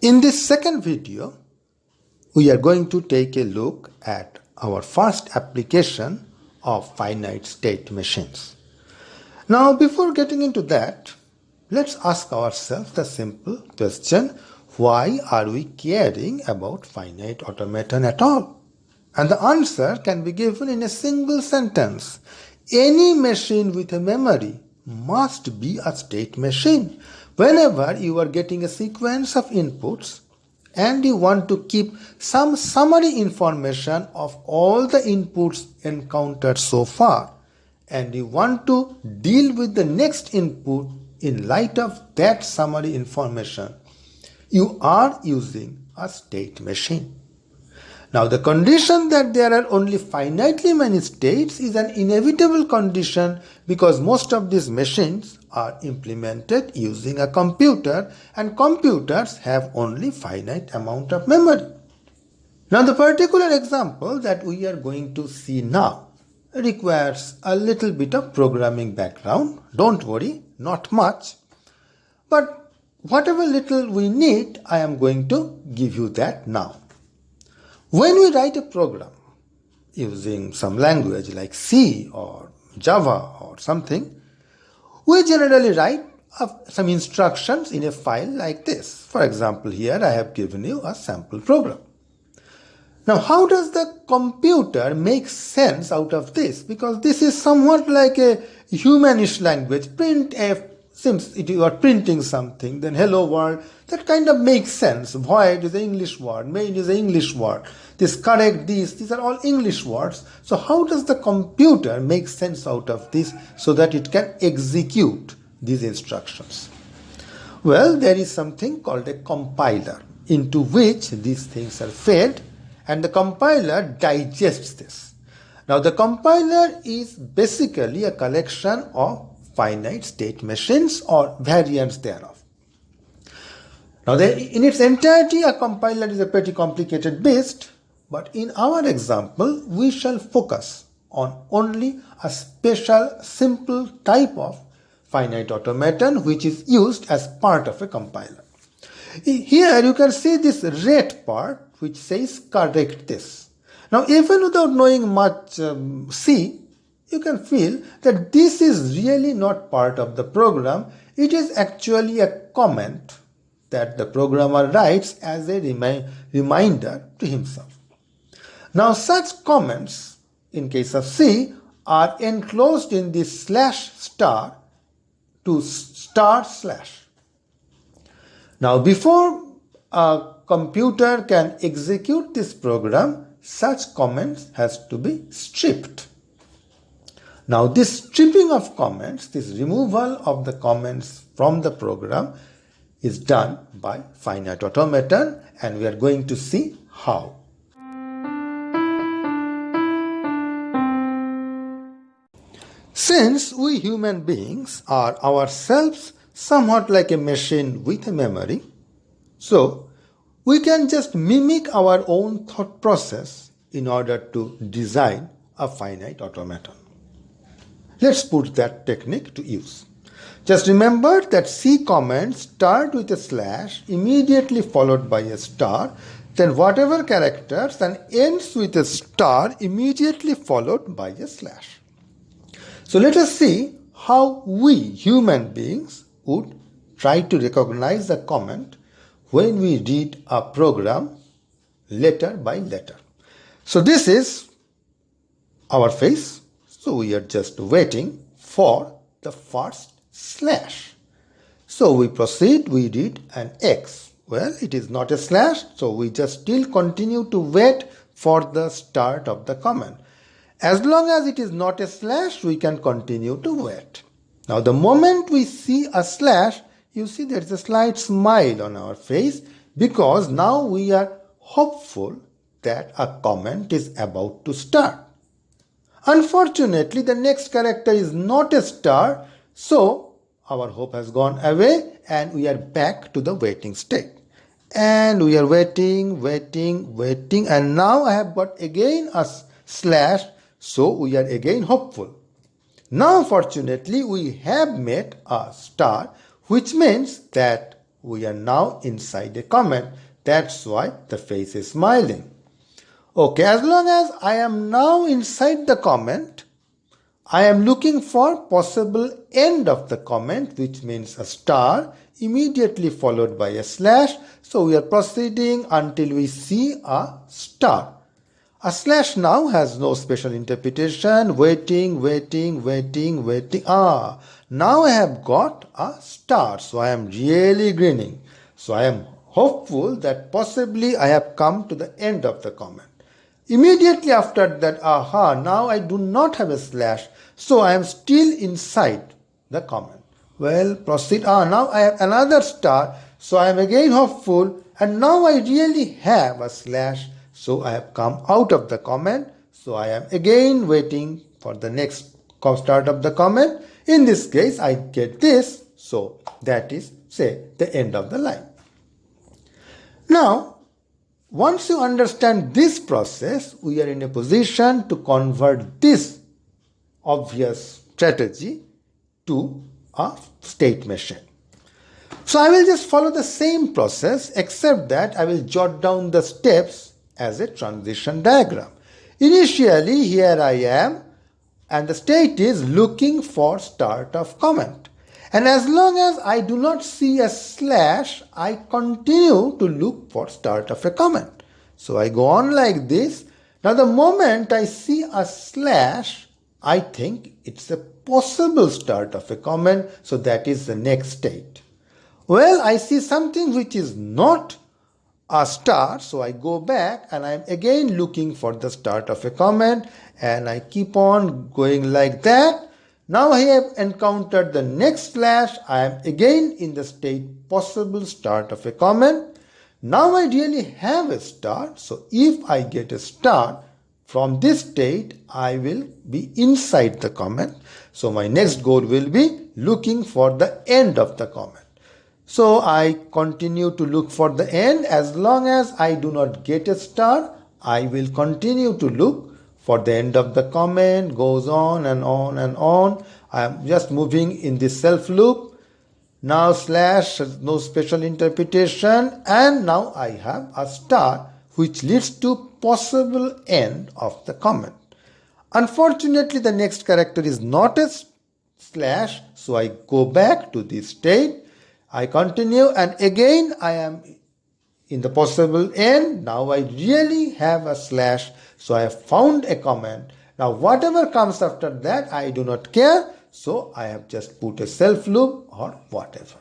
In this second video, we are going to take a look at our first application of finite state machines. Now, before getting into that, let's ask ourselves the simple question, why are we caring about finite automaton at all? And the answer can be given in a single sentence. Any machine with a memory must be a state machine. Whenever you are getting a sequence of inputs and you want to keep some summary information of all the inputs encountered so far, and you want to deal with the next input in light of that summary information, you are using a state machine. Now, the condition that there are only finitely many states is an inevitable condition because most of these machines are implemented using a computer, and computers have only finite amount of memory. Now, the particular example that we are going to see now requires a little bit of programming background. Don't worry, not much. But whatever little we need, I am going to give you that now. When we write a program using some language like C or Java or something, we generally write some instructions in a file like this. For example, here I have given you a sample program. Now, how does the computer make sense out of this? Because this is somewhat like a humanish language. Printf, since you are printing something, then hello world, that kind of makes sense. Void is an English word, main is an English word. This correct, these are all English words. So how does the computer make sense out of this so that it can execute these instructions? Well, there is something called a compiler into which these things are fed, and the compiler digests this. Now, the compiler is basically a collection of finite state machines or variants thereof. Now, in its entirety, a compiler is a pretty complicated beast, but in our example, we shall focus on only a special simple type of finite automaton which is used as part of a compiler. Here you can see this red part which says correct this. Now, even without knowing much C, you can feel that this is really not part of the program. It is actually a comment that the programmer writes as a reminder to himself. Now, such comments in case of C are enclosed in this /* to */. Now, before a computer can execute this program, such comments has to be stripped. Now, this stripping of comments, this removal of the comments from the program is done by finite automaton, and we are going to see how. Since we human beings are ourselves somewhat like a machine with a memory, so we can just mimic our own thought process in order to design a finite automaton. Let's put that technique to use. Just remember that C comments start with a / immediately followed by a star, then whatever characters, and ends with a star immediately followed by a /. So let us see how we human beings would try to recognize a comment when we read a program letter by letter. So this is our face. So we are just waiting for the first /. So we proceed, we read an X. Well, it is not a /, so we just still continue to wait for the start of the comment. As long as it is not a /, we can continue to wait. Now, the moment we see a /, you see there is a slight smile on our face because now we are hopeful that a comment is about to start. Unfortunately, the next character is not a star, so our hope has gone away and we are back to the waiting state. And we are waiting, and now I have got again a /, so we are again hopeful. Now, fortunately, we have met a star, which means that We are now inside a comment. That's why the face is smiling. Okay, as long as I am now inside the comment, I am looking for possible end of the comment, which means a star immediately followed by a slash. So we are proceeding until we see a star. A slash now has no special interpretation. Waiting. Now I have got a star. So I am really grinning. So I am hopeful that possibly I have come to the end of the comment. Immediately after that, now I do not have a slash. So I am still inside the comment. Well, proceed. Now I have another star. So I am again hopeful. And now I really have a slash. So I have come out of the comment. So I am again waiting for the next start of the comment. In this case, I get this. So that is, say, the end of the line. Now, once you understand this process, we are in a position to convert this obvious strategy to a state machine. So I will just follow the same process, except that I will jot down the steps as a transition diagram. Initially, here I am, and the state is looking for start of comment. And as long as I do not see a slash, I continue to look for start of a comment. So I go on like this. Now the moment I see a slash, I think it's a possible start of a comment. So that is the next state. Well, I see something which is not a star, so I go back and I'm again looking for the start of a comment, and I keep on going like that. Now I have encountered the next slash. I am again in the state possible start of a comment. Now I really have a star. So if I get a star from this state, I will be inside the comment. So my next goal will be looking for the end of the comment. So I continue to look for the end. As long as I do not get a star, I will continue to look for the end of the comment. Goes on and on and on. I am just moving in this self loop. Now slash, no special interpretation, and now I have a star which leads to possible end of the comment. Unfortunately, the next character is not a slash, so I go back to this state. I continue, and again I am in the possible end. Now I really have a slash, so I have found a comment. Now whatever comes after that, I do not care, so I have just put a self loop or whatever.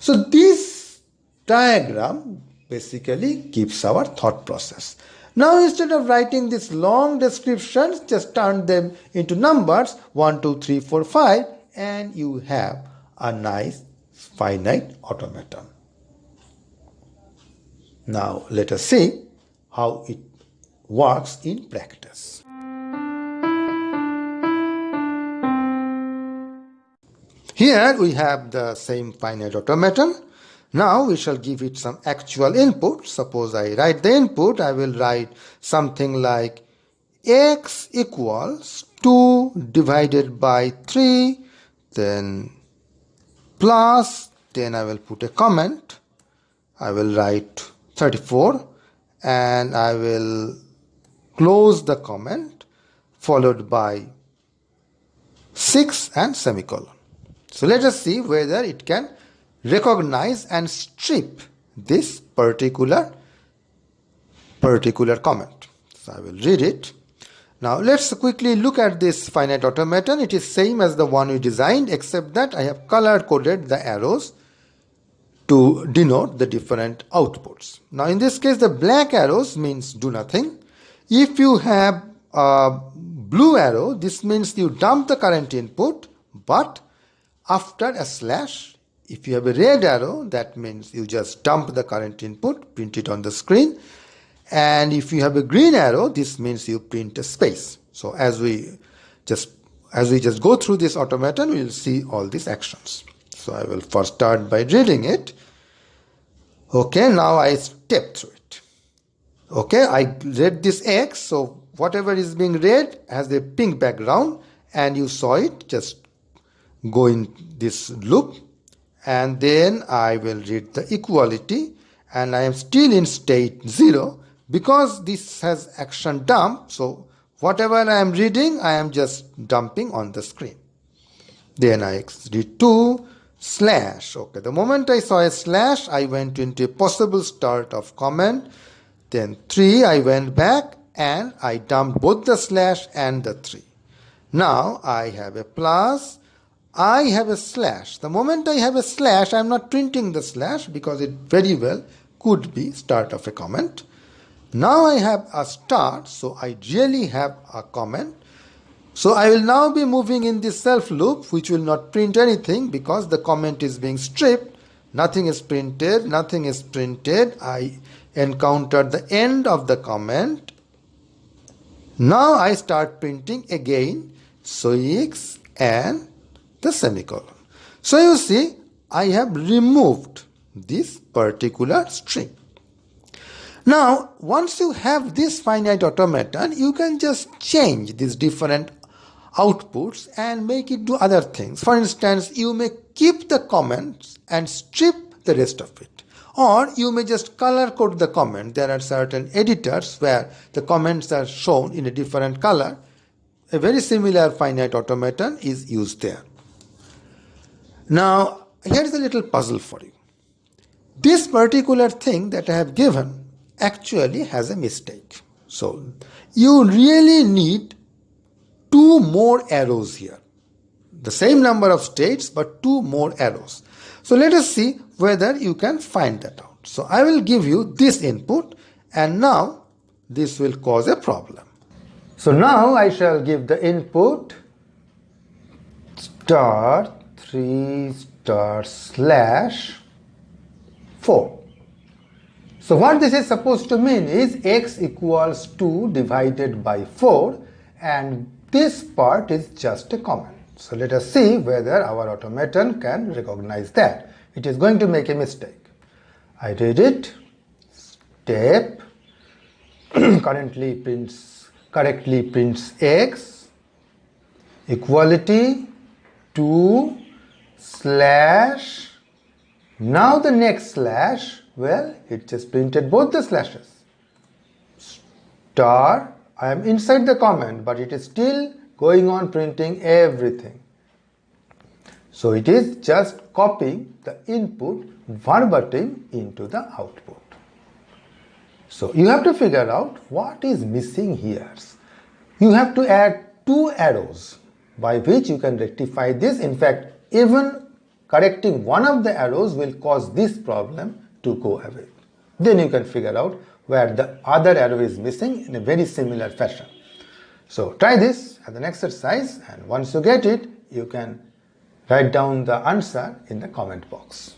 So this diagram basically gives our thought process. Now instead of writing these long descriptions, just turn them into numbers 1, 2, 3, 4, 5, and you have a nice finite automaton. Now let us see how it works in practice. Here we have the same finite automaton. Now we shall give it some actual input. Suppose I write the input, I will write something like x equals 2 divided by 3, then plus, then I will put a comment. I will write 34 and I will close the comment followed by 6 and semicolon. So let us see whether it can recognize and strip this particular comment. So I will read it. Now let's quickly look at this finite automaton. It is same as the one we designed, except that I have color coded the arrows to denote the different outputs. Now in this case, the black arrows means do nothing. If you have a blue arrow, this means you dump the current input, but after a slash. If you have a red arrow, that means you just dump the current input, print it on the screen. And if you have a green arrow, this means you print a space. So as we just go through this automaton, we will see all these actions. So I will first start by reading it. Okay, now I step through it. Okay, I read this X, so whatever is being read has a pink background, and you saw it just go in this loop. and then I will read the equality, and I am still in state 0 because this has action dump. So whatever I am reading, I am just dumping on the screen. Then I read 2 slash. Okay, the moment I saw a slash, I went into a possible start of comment. Then 3, I went back and I dumped both the slash and the 3. Now I have a plus, I have a slash. The moment I have a slash, I am not printing the slash because it very well could be start of a comment. Now I have a start, so I really have a comment. So I will now be moving in this self loop, which will not print anything because the comment is being stripped. Nothing is printed, nothing is printed. I encounter the end of the comment. Now I start printing again, so X and the semicolon. So you see, I have removed this particular string. Now, once you have this finite automaton, you can just change these different outputs and make it do other things. For instance, you may keep the comments and strip the rest of it. Or you may just color code the comment. There are certain editors where the comments are shown in a different color. A very similar finite automaton is used there. Now, here is a little puzzle for you. This particular thing that I have given actually has a mistake. So, you really need 2 more arrows here. The same number of states, but 2 more arrows. So, let us see whether you can find that out. So, I will give you this input, and now this will cause a problem. So, now I shall give the input star 3 star slash 4. So what this is supposed to mean is x equals 2 divided by 4, and this part is just a comment. So let us see whether our automaton can recognize that. It is going to make a mistake. I read it, step, correctly prints x, equality, 2, slash, now the next slash, well, it just printed both the slashes. Star, I am inside the comment, but it is still going on printing everything. So it is just copying the input verbatim into the output. So you have to figure out what is missing here. You have to add 2 arrows by which you can rectify this. In fact, even correcting one of the arrows will cause this problem to go away. Then you can figure out where the other arrow is missing in a very similar fashion. So try this as an exercise, and once you get it, you can write down the answer in the comment box.